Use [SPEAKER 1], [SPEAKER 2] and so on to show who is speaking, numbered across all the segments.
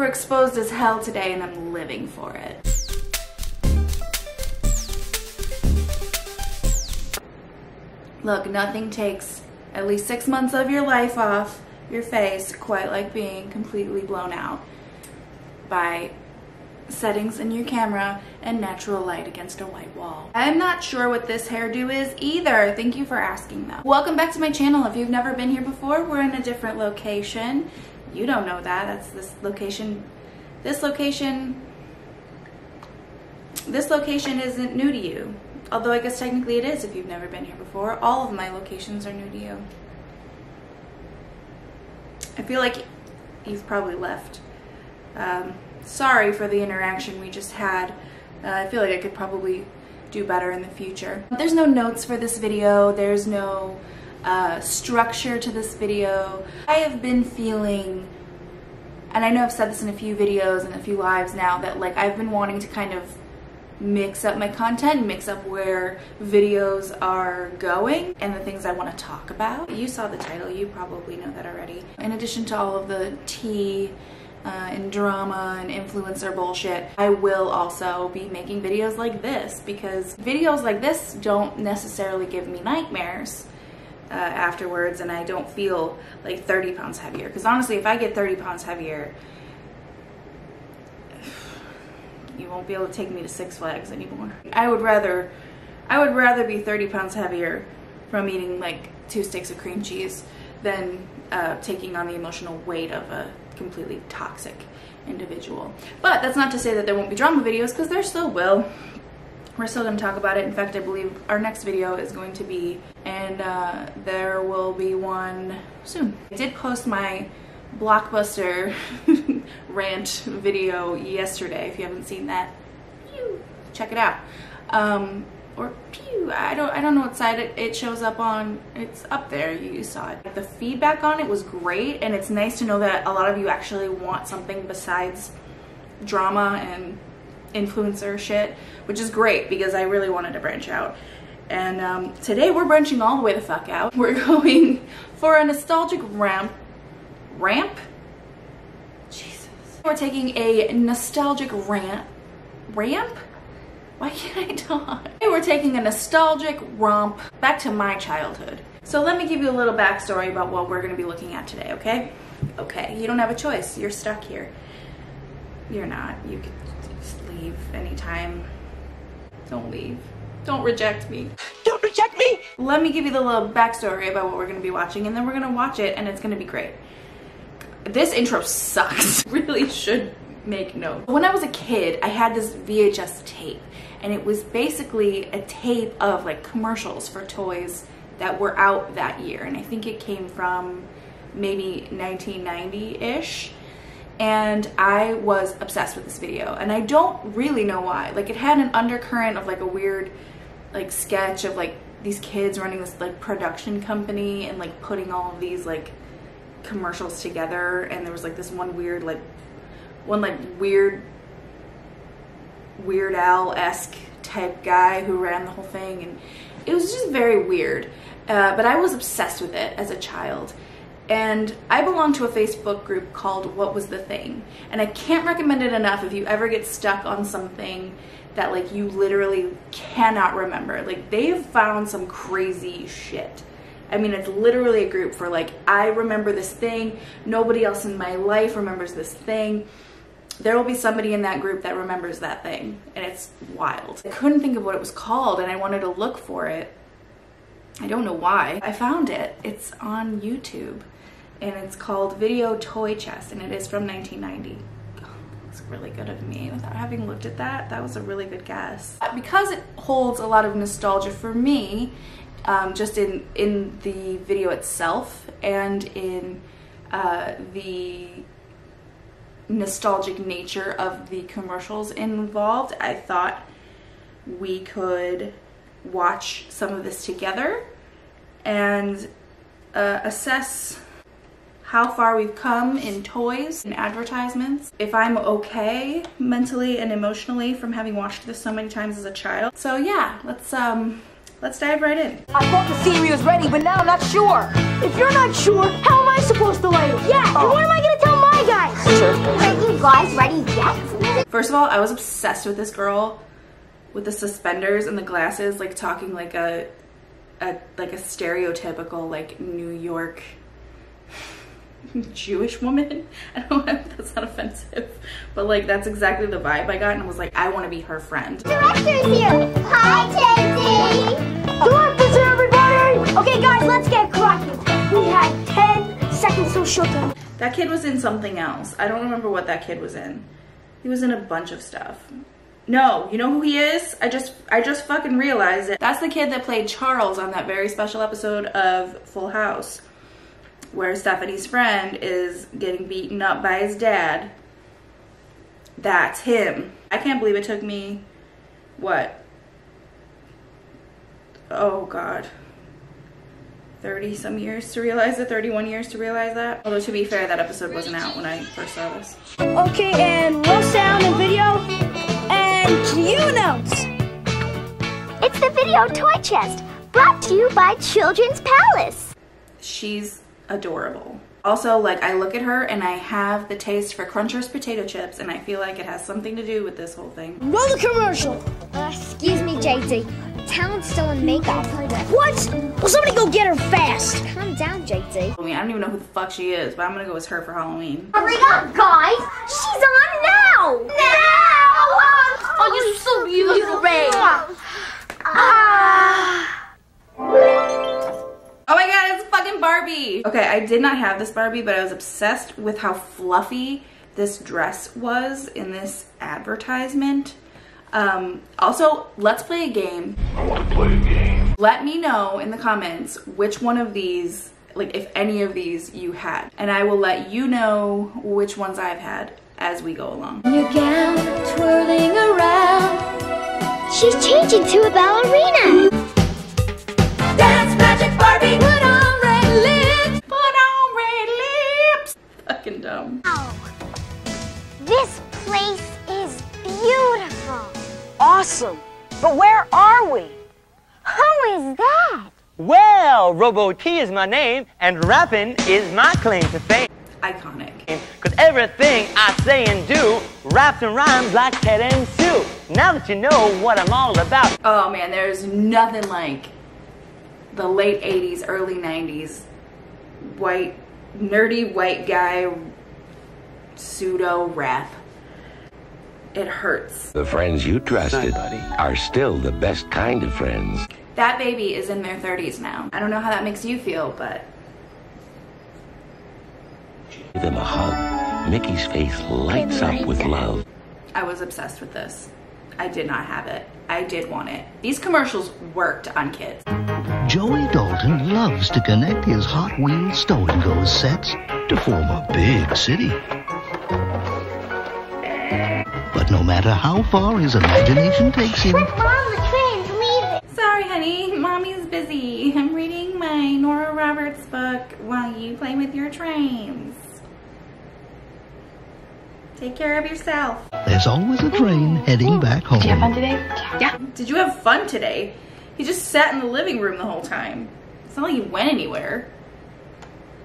[SPEAKER 1] overexposed as hell today and I'm living for it. Look, nothing takes at least 6 months of your life off your face quite like being completely blown out by settings in your camera and natural light against a white wall. I'm not sure what this hairdo is either. Thank you for asking though. Welcome back to my channel. If you've never been here before, we're in a different location. You don't know that. That's this location. This location isn't new to you. Although I guess technically it is if you've never been here before. All of my locations are new to you. I feel like you've probably left. Sorry for the interaction we just had. I feel like I could probably do better in the future. There's no notes for this video. There's no structure to this video. I have been feeling, and I know I've said this in a few videos and a few lives now, that like I've been wanting to kind of mix up my content, mix up where videos are going and the things I want to talk about. You saw the title, you probably know that already. In addition to all of the tea and drama and influencer bullshit, I will also be making videos like this, because videos like this don't necessarily give me nightmares afterwards, and I don't feel like 30 pounds heavier. Because honestly, if I get 30 pounds heavier, you won't be able to take me to Six Flags anymore. I would rather be 30 pounds heavier from eating like 2 sticks of cream cheese than taking on the emotional weight of a completely toxic individual. But that's not to say that there won't be drama videos, because there still will. We're still going to talk about it. In fact, I believe our next video is going to be, and there will be one soon. I did post my Blockbuster rant video yesterday. If you haven't seen that, check it out. Or pew, I don't know what side it shows up on. It's up there, you saw it. The feedback on it was great, and it's nice to know that a lot of you actually want something besides drama and influencer shit, which is great because I really wanted to branch out. And today we're branching all the way the fuck out. We're going for a nostalgic ramp? Jesus. We're taking a nostalgic ramp? Why can't I talk? We're taking a nostalgic romp back to my childhood. So let me give you a little backstory about what we're gonna be looking at today, okay? Okay, you don't have a choice. You're stuck here. You're not. You could just leave anytime. Don't leave. Don't reject me. Don't reject me! Let me give you the little backstory about what we're gonna be watching, and then we're gonna watch it, and it's gonna be great. This intro sucks. Really should make note. When I was a kid, I had this VHS tape, and it was basically a tape of like commercials for toys that were out that year, and I think it came from maybe 1990-ish, and I was obsessed with this video, and I don't really know why. Like, it had an undercurrent of like a weird like sketch of like these kids running this like production company and like putting all of these like commercials together, and there was like this one weird Weird Al-esque type guy who ran the whole thing, and it was just very weird. But I was obsessed with it as a child. And I belong to a Facebook group called What Was the Thing? And I can't recommend it enough if you ever get stuck on something that like you literally cannot remember. Like, they've found some crazy shit. I mean, it's literally a group for like, I remember this thing, nobody else in my life remembers this thing. There will be somebody in that group that remembers that thing, and it's wild. I couldn't think of what it was called, and I wanted to look for it. I don't know why. I found it. It's on YouTube, and it's called Video Toy Chest, and it is from 1990. Oh, looks really good of me. Without having looked at that, that was a really good guess. Because it holds a lot of nostalgia for me, just in the video itself and in the nostalgic nature of the commercials involved, I thought we could watch some of this together and assess how far we've come in toys and advertisements, if I'm okay mentally and emotionally from having watched this so many times as a child. So yeah, let's dive right in.
[SPEAKER 2] I thought the theory was ready, but now I'm not sure. If you're not sure, how am I supposed to light it? Yeah, and what am I gonna tell my guys? Sure. Hey, you
[SPEAKER 3] guys ready yet?
[SPEAKER 1] First of all, I was obsessed with this girl with the suspenders and the glasses, like talking like a stereotypical like New York Jewish woman. I don't know if that's not offensive, but like that's exactly the vibe I got, and I was like, I want to be her friend.
[SPEAKER 3] Director's here. Hi, Daisy. Director's here, everybody. Okay, guys, let's get cracking. We had 10 seconds till showtime.
[SPEAKER 1] That kid was in something else. I don't remember what that kid was in. He was in a bunch of stuff. No, you know who he is? I just fucking realized it. That's the kid that played Charles on that very special episode of Full House, where Stephanie's friend is getting beaten up by his dad. That's him. I can't believe it took me, what? Oh God. 30 some years to realize it, 31 years to realize that. Although to be fair, that episode wasn't out when I first saw this.
[SPEAKER 2] Okay, and roll sound and video, and cue announce.
[SPEAKER 3] It's the video toy chest, brought to you by Children's Palace.
[SPEAKER 1] She's adorable. Also, like, I look at her and I have the taste for Crunchers potato chips, and I feel like it has something to do with this whole thing.
[SPEAKER 2] Roll the commercial.
[SPEAKER 3] Excuse me, JT. Talent's still in makeup.
[SPEAKER 2] What? Well, somebody go get her fast.
[SPEAKER 3] Calm down, JT.
[SPEAKER 1] I mean, I don't even know who the fuck she is, but I'm gonna go as her for Halloween.
[SPEAKER 3] Hurry up, guys! She's on now! Now!
[SPEAKER 2] Oh, you're so beautiful, Ray.
[SPEAKER 1] Oh my God, it's fucking Barbie! Okay, I did not have this Barbie, but I was obsessed with how fluffy this dress was in this advertisement. Also, let's play a game.
[SPEAKER 4] I want to play a game.
[SPEAKER 1] Let me know in the comments which one of these, like if any of these you had, and I will let you know which ones I've had as we go along.
[SPEAKER 3] Your gown twirling around. She's changing to a ballerina.
[SPEAKER 1] Dance magic Barbie, put on red lips, put on red lips. Fucking dumb.
[SPEAKER 3] Wow. This place is beautiful.
[SPEAKER 2] Awesome. But where are we?
[SPEAKER 3] Who is that?
[SPEAKER 5] Well, Robo T is my name, and rapping is my claim to fame.
[SPEAKER 1] Iconic.
[SPEAKER 5] Cause everything I say and do raps and rhymes like Ted and Sue. Now that you know what I'm all about.
[SPEAKER 1] Oh man, there's nothing like the late 80s, early 90s nerdy white guy pseudo rap. It hurts.
[SPEAKER 4] The friends you trusted are still the best kind of friends.
[SPEAKER 1] That baby is in their 30s now. I don't know how that makes you feel, but
[SPEAKER 4] Give them a hug. Mickey's face lights up with love.
[SPEAKER 1] I was obsessed with this. I did not have it. I did want it. These commercials worked on kids.
[SPEAKER 6] Joey Dalton loves to connect his Hot Wheels Stow and Go sets to form a big city. But no matter how far his imagination takes him,
[SPEAKER 3] Mom, the train's leaving.
[SPEAKER 1] Sorry, honey. Mommy's busy. I'm reading my Nora Roberts book while you play with your trains. Take care of yourself.
[SPEAKER 6] there's always a train heading back home.
[SPEAKER 1] Did you have fun today? Yeah. Did you have fun today? He just sat in the living room the whole time. It's not like he went anywhere.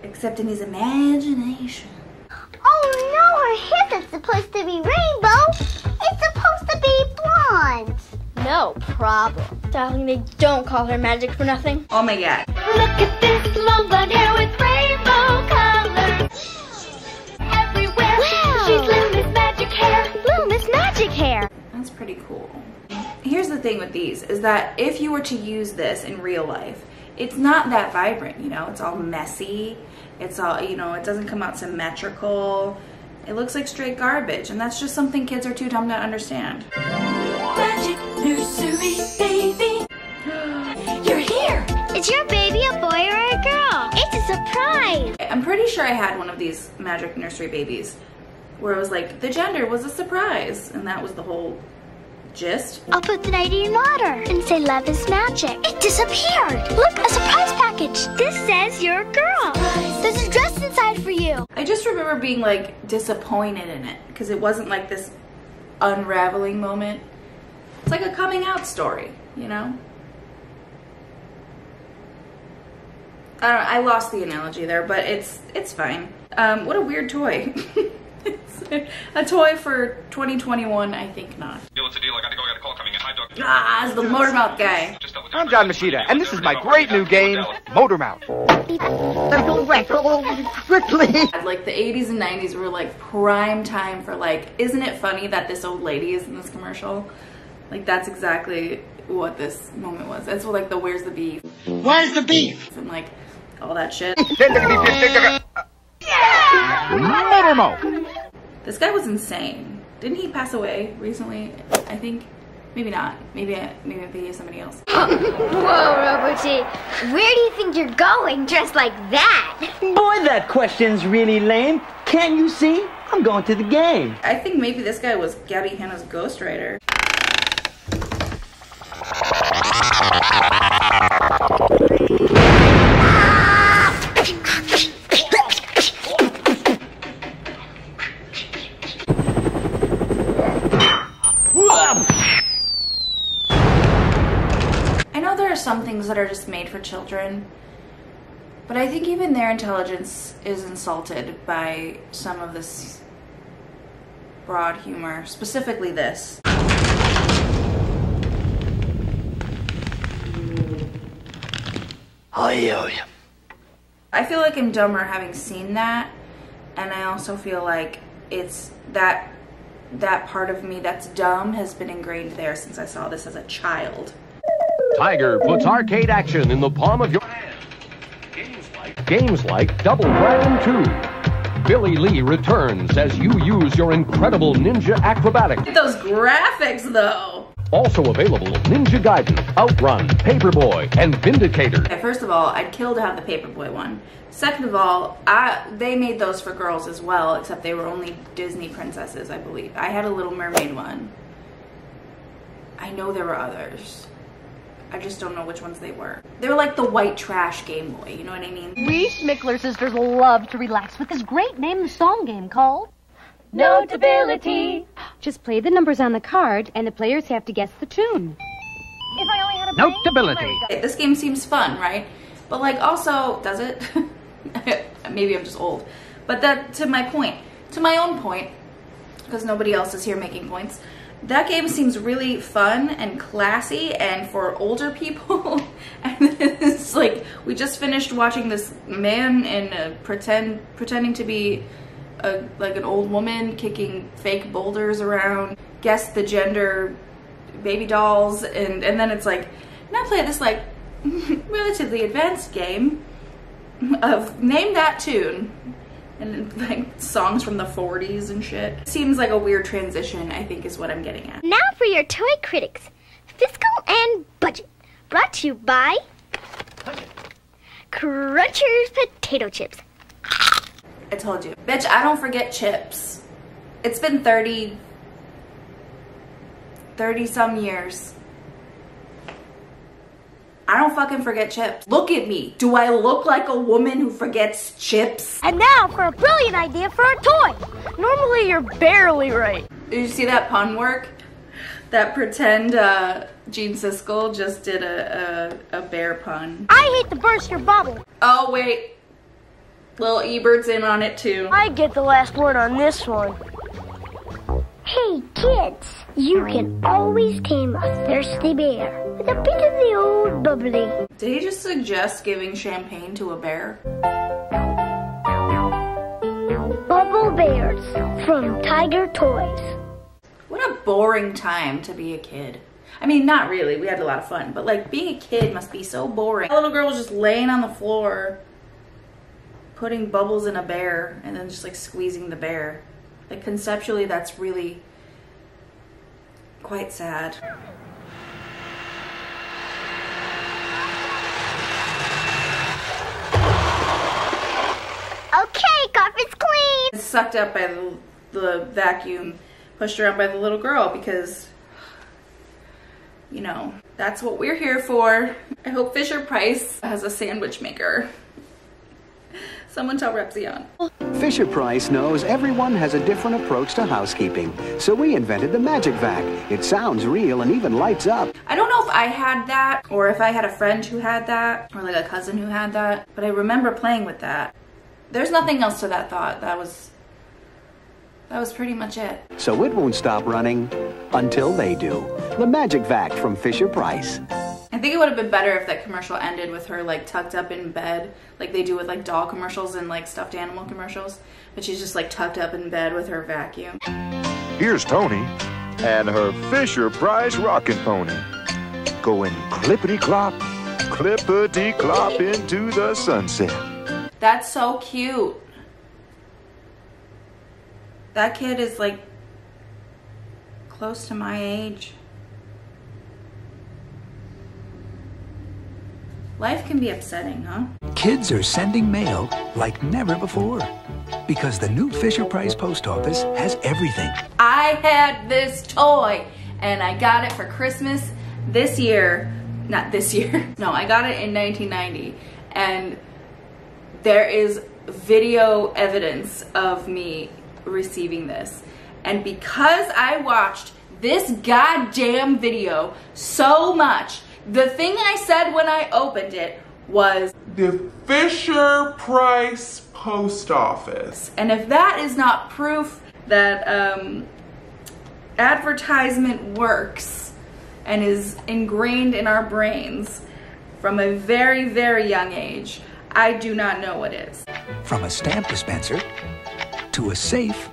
[SPEAKER 1] Except in his imagination.
[SPEAKER 3] Oh no, her hair isn't supposed to be rainbow. It's supposed to be blonde.
[SPEAKER 7] No problem. Darling, they don't call her magic for nothing.
[SPEAKER 1] Oh my God.
[SPEAKER 3] Look at this long blonde hair with rainbow colors. Everywhere. Wow. She's Luna's magic hair. Luna's magic hair.
[SPEAKER 1] That's pretty cool. Here's the thing with these, is that if you were to use this in real life, it's not that vibrant, you know? It's all messy. It's all, you know, it doesn't come out symmetrical. It looks like straight garbage, and that's just something kids are too dumb to understand.
[SPEAKER 8] Magic nursery baby. You're here.
[SPEAKER 3] Is your baby a boy or a girl? It's a surprise.
[SPEAKER 1] I'm pretty sure I had one of these magic nursery babies where it was like, the gender was a surprise, and that was the whole gist.
[SPEAKER 3] I'll put the nightie in water and say love is magic. It disappeared. Look, a surprise package. This says you're a girl. There's a dress inside for you.
[SPEAKER 1] I just remember being like disappointed in it because it wasn't like this unraveling moment. It's like a coming out story, you know? I don't know, I lost the analogy there, but it's fine. What a weird toy. It's a toy for 2021, I think not.
[SPEAKER 9] Deal, it's a deal. I gotta go. I got a call coming in. Hi, Doug.
[SPEAKER 1] Ah, it's the motor mouth guy.
[SPEAKER 10] I'm John Machida, and this is my great new game, Motor Mouth.
[SPEAKER 1] Like the 80s and 90s were like prime time for like, isn't it funny that this old lady is in this commercial? Like that's exactly what this moment was. That's what like the where's the beef?
[SPEAKER 10] Where's the beef?
[SPEAKER 1] And like all that shit.
[SPEAKER 10] Motor Mouth.
[SPEAKER 1] This guy was insane. Didn't he pass away recently? I think. Maybe not. Maybe he is somebody else.
[SPEAKER 7] Whoa, Robo-T. Where do you think you're going dressed like that?
[SPEAKER 5] Boy, that question's really lame. Can't you see? I'm going to the game.
[SPEAKER 1] I think maybe this guy was Gabby Hanna's ghostwriter. I know there are some things that are just made for children, but I think even their intelligence is insulted by some of this broad humor, specifically this. I feel like I'm dumber having seen that, and I also feel like it's that part of me that's dumb has been ingrained there since I saw this as a child.
[SPEAKER 11] Tiger puts arcade action in the palm of your hand. Games like Double Dragon 2. Billy Lee returns as you use your incredible ninja acrobatics.
[SPEAKER 1] Those graphics, though.
[SPEAKER 11] Also available, Ninja Gaiden, Outrun, Paperboy, and Vindicator.
[SPEAKER 1] Okay, first of all, I'd kill to have the Paperboy one. Second of all, they made those for girls as well, except they were only Disney princesses, I believe. I had a Little Mermaid one. I know there were others. I just don't know which ones they were. They were like the white trash Game Boy, you know what I mean?
[SPEAKER 12] We Schmickler sisters love to relax with this great name song game called Notability. Just play the numbers on the card, and the players have to guess the tune. If I only had a
[SPEAKER 10] Notability.
[SPEAKER 1] This game seems fun, right? But like also, does it? Maybe I'm just old. But that, to my own point, because nobody else is here making points, that game seems really fun and classy and for older people. And it's like, we just finished watching this man in pretending to be like an old woman kicking fake boulders around, guess the gender, baby dolls, and then it's like, now play this like relatively advanced game of name that tune. And like songs from the 40s and shit. Seems like a weird transition, I think is what I'm getting at.
[SPEAKER 7] Now for your toy critics, Fiscal and Budget. Brought to you by Crunchers Potato Chips.
[SPEAKER 1] I told you. Bitch, I don't forget chips. It's been 30 some years. I don't fucking forget chips. Look at me. Do I look like a woman who forgets chips?
[SPEAKER 2] And now for a brilliant idea for a toy. Normally you're barely right.
[SPEAKER 1] Did you see that pun work? That pretend Gene Siskel just did a bear pun.
[SPEAKER 2] I hate to burst your bubble.
[SPEAKER 1] Oh wait. Lil Ebert's in on it too.
[SPEAKER 2] I get the last word on this one.
[SPEAKER 7] Hey kids, you can always tame a thirsty bear with a bit of the old bubbly.
[SPEAKER 1] Did he just suggest giving champagne to a bear?
[SPEAKER 7] Bubble Bears from Tiger Toys.
[SPEAKER 1] What a boring time to be a kid. I mean, not really, we had a lot of fun, but like being a kid must be so boring. That little girl was just laying on the floor, putting bubbles in a bear, and then just like squeezing the bear. Like conceptually, that's really quite sad.
[SPEAKER 7] Okay, carpet's clean.
[SPEAKER 1] It's sucked up by the vacuum, pushed around by the little girl because, you know, that's what we're here for. I hope Fisher-Price has a sandwich maker. Someone tell Repzion.
[SPEAKER 13] Fisher-Price knows everyone has a different approach to housekeeping, so we invented the Magic Vac. It sounds real and even lights up.
[SPEAKER 1] I don't know if I had that or if I had a friend who had that or like a cousin who had that, but I remember playing with that. There's nothing else to that thought. That was That was pretty much it.
[SPEAKER 13] So it won't stop running until they do. The Magic Vac from Fisher-Price.
[SPEAKER 1] I think it would have been better if that commercial ended with her like tucked up in bed, like they do with like doll commercials and like stuffed animal commercials. But she's just like tucked up in bed with her vacuum.
[SPEAKER 14] Here's Tony and her Fisher-Price rockin' pony. Going clippity-clop, clippity-clop into the sunset.
[SPEAKER 1] That's so cute. That kid is like close to my age. Life can be upsetting, huh?
[SPEAKER 15] Kids are sending mail like never before because the new Fisher-Price post office has everything.
[SPEAKER 1] I had this toy and I got it for Christmas this year. Not this year. No, I got it in 1990 and there is video evidence of me receiving this. And because I watched this goddamn video so much, the thing I said when I opened it was
[SPEAKER 16] the Fisher-Price post office.
[SPEAKER 1] And if that is not proof that advertisement works and is ingrained in our brains from a very, very young age, I do not know what is.
[SPEAKER 15] From a stamp dispenser to a safe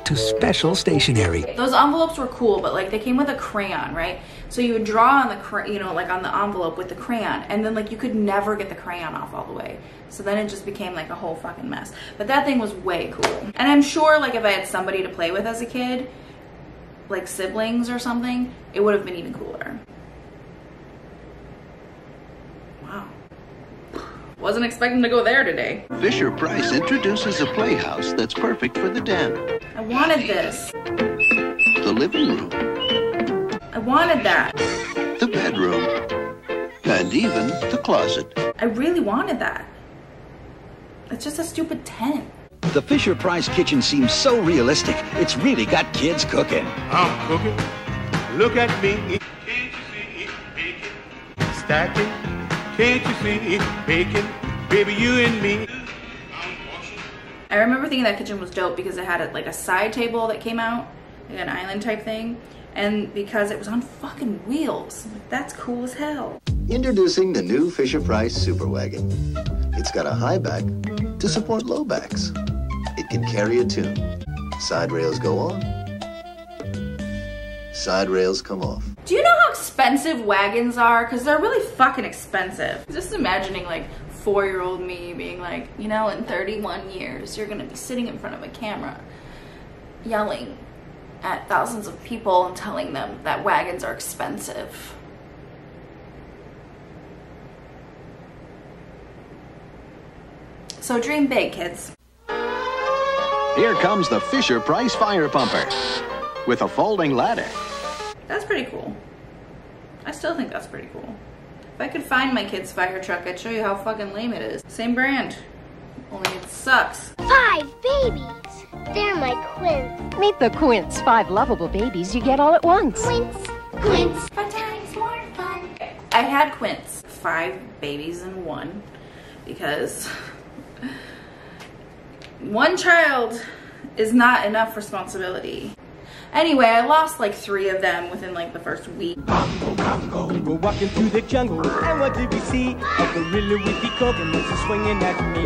[SPEAKER 15] to special stationery.
[SPEAKER 1] Those envelopes were cool, but like they came with a crayon, right? So you would draw on the, like on the envelope with the crayon, and then like you could never get the crayon off all the way. So then it just became like a whole fucking mess. But that thing was way cool. And I'm sure like if I had somebody to play with as a kid, like siblings or something, it would have been even cooler. Wow. Wasn't expecting to go there today.
[SPEAKER 6] Fisher-Price introduces a playhouse that's perfect for the den.
[SPEAKER 1] I wanted this.
[SPEAKER 6] The living room.
[SPEAKER 1] I wanted that.
[SPEAKER 6] The bedroom. And even the closet.
[SPEAKER 1] I really wanted that. It's just a stupid tent.
[SPEAKER 15] The Fisher-Price kitchen seems so realistic. It's really got kids cooking.
[SPEAKER 17] I'm cooking. Look at me. Can't you see it baking? Stacking. Can't you see it baking? Baby, you and me.
[SPEAKER 1] I remember thinking that kitchen was dope because it had like a side table that came out, like an island type thing, and because it was on fucking wheels. Like, that's cool as hell.
[SPEAKER 18] Introducing the new Fisher-Price Super Wagon. It's got a high back to support low backs. It can carry a tune. Side rails go on. Side rails come off.
[SPEAKER 1] Do you know how expensive wagons are? Because they're really fucking expensive. Just imagining like 4-year-old me being like, you know, in 31 years, you're gonna be sitting in front of a camera yelling at thousands of people and telling them that wagons are expensive. So dream big, kids.
[SPEAKER 13] Here comes the Fisher-Price fire pumper with a folding ladder.
[SPEAKER 1] That's pretty cool. I still think that's pretty cool. If I could find my kid's fire truck, I'd show you how fucking lame it is. Same brand, only it sucks.
[SPEAKER 7] 5 babies. They're my quints.
[SPEAKER 12] Meet the Quints, 5 lovable babies you get all at once.
[SPEAKER 7] Quints. Quints. 5 times more fun.
[SPEAKER 1] I had Quints, 5 babies in one, because one child is not enough responsibility. Anyway, I lost like 3 of them within like the first week.
[SPEAKER 19] We were walking through the jungle, and what did we see? A gorilla with the coconuts swinging at me.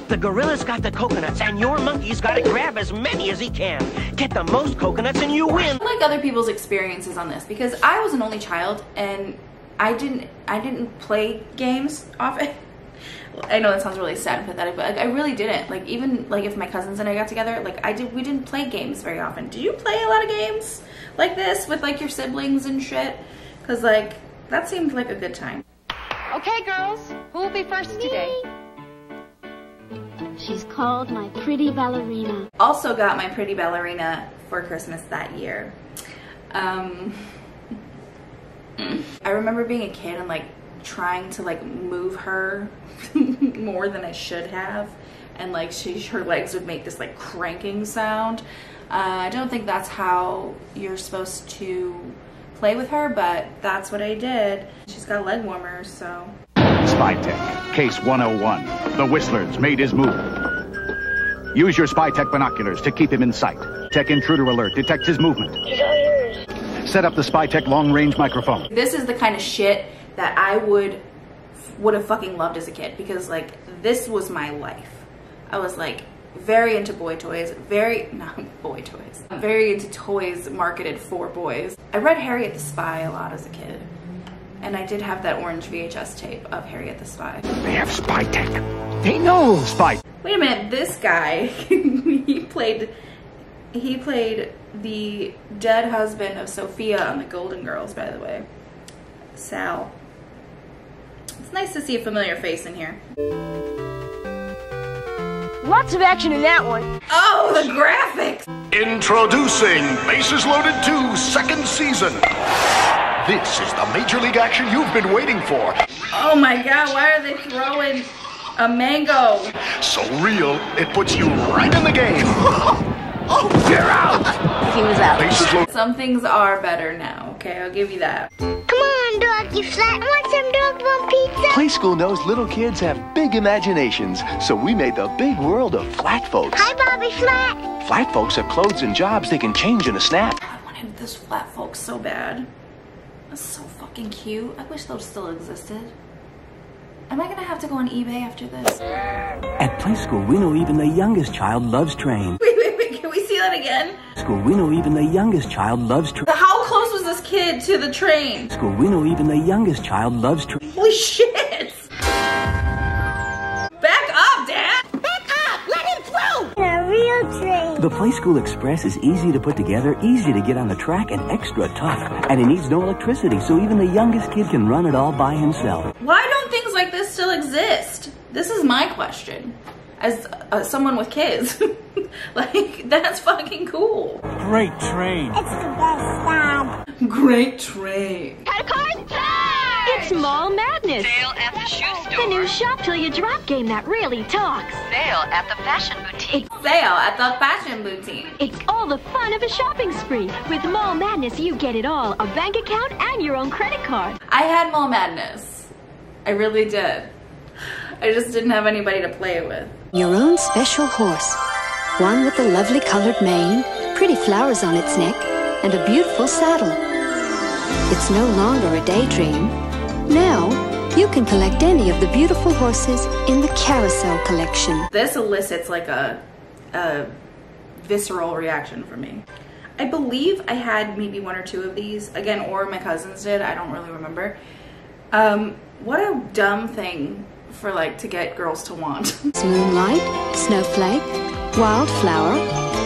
[SPEAKER 5] The gorilla's got the coconuts, and your monkey's got to grab as many as he can. Get the most coconuts, and you win.
[SPEAKER 1] I like other people's experiences on this because I was an only child, and I didn't play games often. I know that sounds really sad and pathetic, but like, I really didn't. Like even like if my cousins and I got together, like we didn't play games very often. Do you play a lot of games like this with like your siblings and shit? Cause like that seemed like a good time.
[SPEAKER 12] Okay, girls, who will be first today?
[SPEAKER 7] She's called my pretty ballerina.
[SPEAKER 1] Also got my pretty ballerina for Christmas that year. I remember being a kid and like trying to like move her more than I should have, and like her legs would make this like cranking sound. I don't think that's how you're supposed to play with her, but that's what I did. She's got leg warmers, so.
[SPEAKER 20] Spy Tech, Case 101. The Whistlers made his move.
[SPEAKER 15] Use your spy tech binoculars to keep him in sight. Tech intruder alert. Detect his movement.
[SPEAKER 7] He's all yours.
[SPEAKER 15] Set up the spy tech long-range microphone.
[SPEAKER 1] This is the kind of shit that I would have fucking loved as a kid, because like this was my life. I was like very into boy toys, very into toys marketed for boys. I read Harriet the Spy a lot as a kid, and I did have that orange VHS tape of Harriet the Spy.
[SPEAKER 15] They have spy tech. They know spy.
[SPEAKER 1] Wait a minute, this guy, he played the dead husband of Sophia on the Golden Girls, by the way. Sal. It's nice to see a familiar face in here.
[SPEAKER 2] Lots of action in that one.
[SPEAKER 1] Oh, the graphics!
[SPEAKER 20] Introducing Bases Loaded 2 second season. This is the Major League action you've been waiting for.
[SPEAKER 1] Oh my god, why are they throwing a mango?
[SPEAKER 20] So real, it puts you right in the game. Oh, you're out!
[SPEAKER 2] He was out.
[SPEAKER 20] Bases Loaded.
[SPEAKER 1] Some things are better now, okay? I'll give you that.
[SPEAKER 7] Come on, Doggy Flat. Want some dog bone pizza?
[SPEAKER 21] Playschool knows little kids have big imaginations, so we made the big world of flat folks.
[SPEAKER 7] Hi, Bobby Flat.
[SPEAKER 21] Flat folks have clothes and jobs they can change in a snap.
[SPEAKER 1] I wanted this Flat Folks so bad. That's so fucking cute. I wish those still existed. Am I gonna have to go on eBay after this?
[SPEAKER 22] At Playschool, we know even the youngest child loves trains.
[SPEAKER 1] Wait, can we see that again?
[SPEAKER 22] School, we know even the youngest child loves trains.
[SPEAKER 1] How close was this kid to the train?
[SPEAKER 22] School, we know even the youngest child loves trains.
[SPEAKER 1] Holy shit! Back up, Dad!
[SPEAKER 7] Back up! Let him through! In a real train.
[SPEAKER 22] The Playschool Express is easy to put together, easy to get on the track, and extra tough. And it needs no electricity, so even the youngest kid can run it all by himself.
[SPEAKER 1] Why don't things like this still exist? This is my question. As someone with kids. Like, that's fucking cool.
[SPEAKER 19] Great train.
[SPEAKER 7] It's the best stop.
[SPEAKER 1] Great train.
[SPEAKER 3] Got a card?
[SPEAKER 12] It's Mall Madness.
[SPEAKER 23] Sale at the shoe store.
[SPEAKER 12] The new shop till you drop game that really talks.
[SPEAKER 23] Sale at the fashion boutique.
[SPEAKER 1] Sale at the fashion boutique.
[SPEAKER 12] It's all the fun of a shopping spree. With Mall Madness, you get it all. A bank account and your own credit card.
[SPEAKER 1] I had Mall Madness. I really did. I just didn't have anybody to play it with.
[SPEAKER 24] Your own special horse. One with a lovely colored mane, pretty flowers on its neck, and a beautiful saddle. It's no longer a daydream. Now, you can collect any of the beautiful horses in the Carousel collection.
[SPEAKER 1] This elicits like a visceral reaction from me. I believe I had maybe one or two of these, again, or my cousins did, I don't really remember. What a dumb thing for like to get girls to want.
[SPEAKER 24] Moonlight, Snowflake, Wildflower,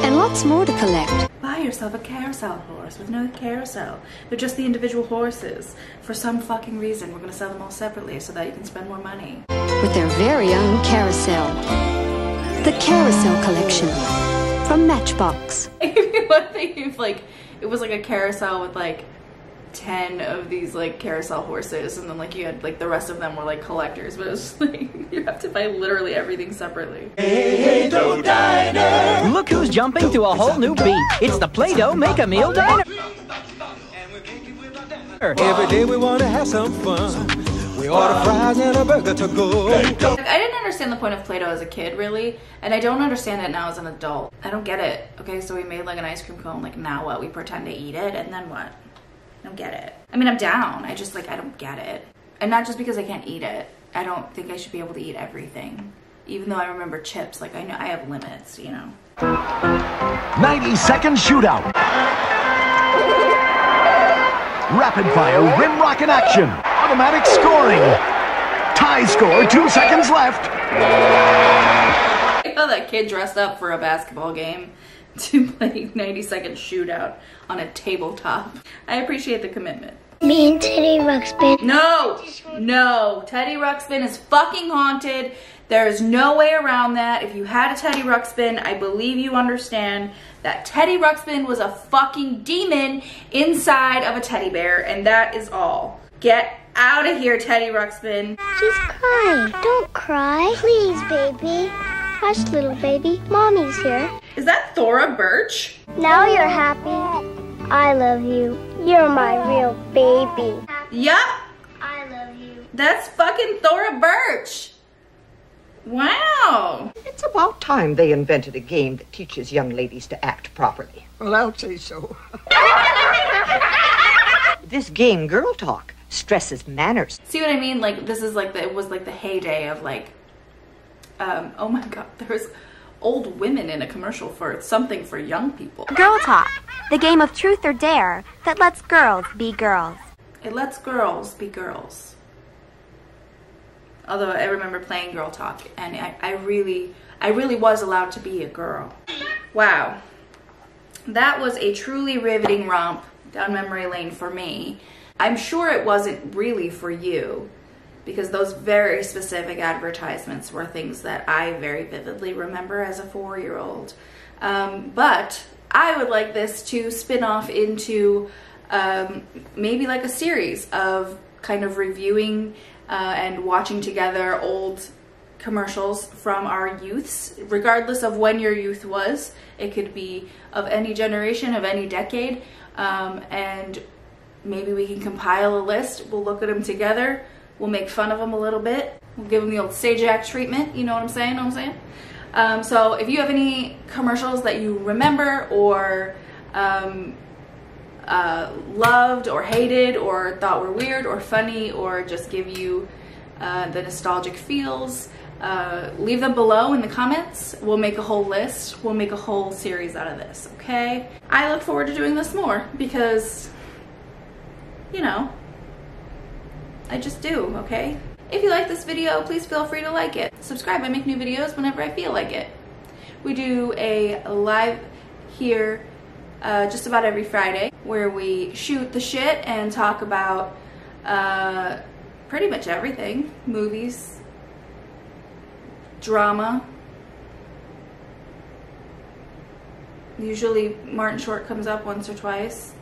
[SPEAKER 24] and lots more to collect.
[SPEAKER 1] Buy yourself a carousel horse with no carousel. They're just the individual horses. For some fucking reason, we're gonna sell them all separately so that you can spend more money.
[SPEAKER 24] With their very own carousel. The Carousel collection from Matchbox.
[SPEAKER 1] One thing if like it was like a carousel with like 10 of these like carousel horses, and then like you had like the rest of them were like collectors, but it was like you have to buy literally everything separately.
[SPEAKER 19] Hey, Dough Diner.
[SPEAKER 25] Look who's jumping to a whole new beat. It's the Play-Doh Make-A-Meal Diner.
[SPEAKER 19] Every day we want to have some fun. We order fries and a burger to go.
[SPEAKER 1] I didn't understand the point of Play-Doh as a kid, really, and I don't understand it now as an adult. I don't get it. Okay, so we made like an ice cream cone, like now what? We pretend to eat it, and then what? I don't get it. I mean, I'm down. I just like, I don't get it. And not just because I can't eat it. I don't think I should be able to eat everything. Even though I remember chips, like I know I have limits, you know.
[SPEAKER 21] 90-second shootout. Rapid fire rim rocket action. Automatic scoring. Tie score, 2 seconds left.
[SPEAKER 1] I saw that kid dressed up for a basketball game to play 90-second shootout on a tabletop. I appreciate the commitment.
[SPEAKER 7] Me and Teddy Ruxpin.
[SPEAKER 1] No! No! Teddy Ruxpin is fucking haunted. There is no way around that. If you had a Teddy Ruxpin, I believe you understand that Teddy Ruxpin was a fucking demon inside of a teddy bear, and that is all. Get out of here, Teddy Ruxpin.
[SPEAKER 7] She's crying. Don't cry. Please, baby. Hush, little baby. Mommy's here.
[SPEAKER 1] Is that Thora Birch?
[SPEAKER 7] Now you're happy. I love you. You're my real baby.
[SPEAKER 1] Yup.
[SPEAKER 7] I love you.
[SPEAKER 1] That's fucking Thora Birch. Wow!
[SPEAKER 4] It's about time they invented a game that teaches young ladies to act properly.
[SPEAKER 8] Well, I'll say so.
[SPEAKER 4] This game, Girl Talk, stresses manners.
[SPEAKER 1] See what I mean? Like, this is like it was like the heyday of like, oh my god, there's old women in a commercial for something for young people.
[SPEAKER 3] Girl Talk, the game of truth or dare that lets girls be girls.
[SPEAKER 1] It lets girls be girls. Although I remember playing Girl Talk, and I really was allowed to be a girl. Wow. That was a truly riveting romp down memory lane for me. I'm sure it wasn't really for you, because those very specific advertisements were things that I very vividly remember as a 4-year-old. But I would like this to spin off into maybe like a series of kind of reviewing and watching together old commercials from our youths, regardless of when your youth was. It could be of any generation, of any decade, and maybe we can compile a list. We'll look at them together. We'll make fun of them a little bit. We'll give them the old stage act treatment. You know what I'm saying? So if you have any commercials that you remember or loved or hated or thought were weird or funny or just give you the nostalgic feels, leave them below in the comments. We'll make a whole list. We'll make a whole series out of this, okay? I look forward to doing this more because, you know, I just do, okay? If you like this video, please feel free to like it. Subscribe. I make new videos whenever I feel like it. We do a live here just about every Friday where we shoot the shit and talk about pretty much everything. Movies, drama. Usually Martin Short comes up once or twice.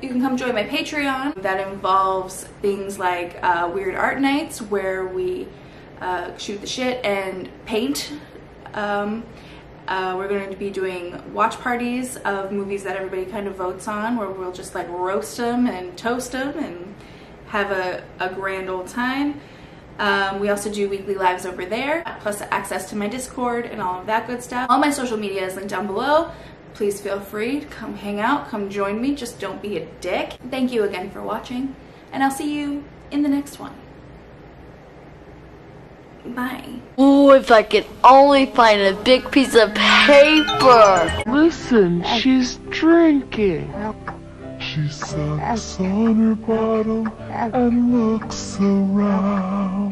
[SPEAKER 1] You can come join my Patreon. That involves things like weird art nights where we shoot the shit and paint. We're going to be doing watch parties of movies that everybody kind of votes on, where we'll just like roast them and toast them and have a grand old time. We also do weekly lives over there, plus access to my Discord and all of that good stuff. All my social media is linked down below. Please feel free to come hang out, come join me, just don't be a dick. Thank you again for watching, and I'll see you in the next one. Bye.
[SPEAKER 9] Ooh, if I could only find a big piece of paper.
[SPEAKER 10] Listen, she's drinking. She sucks on her bottle and looks around.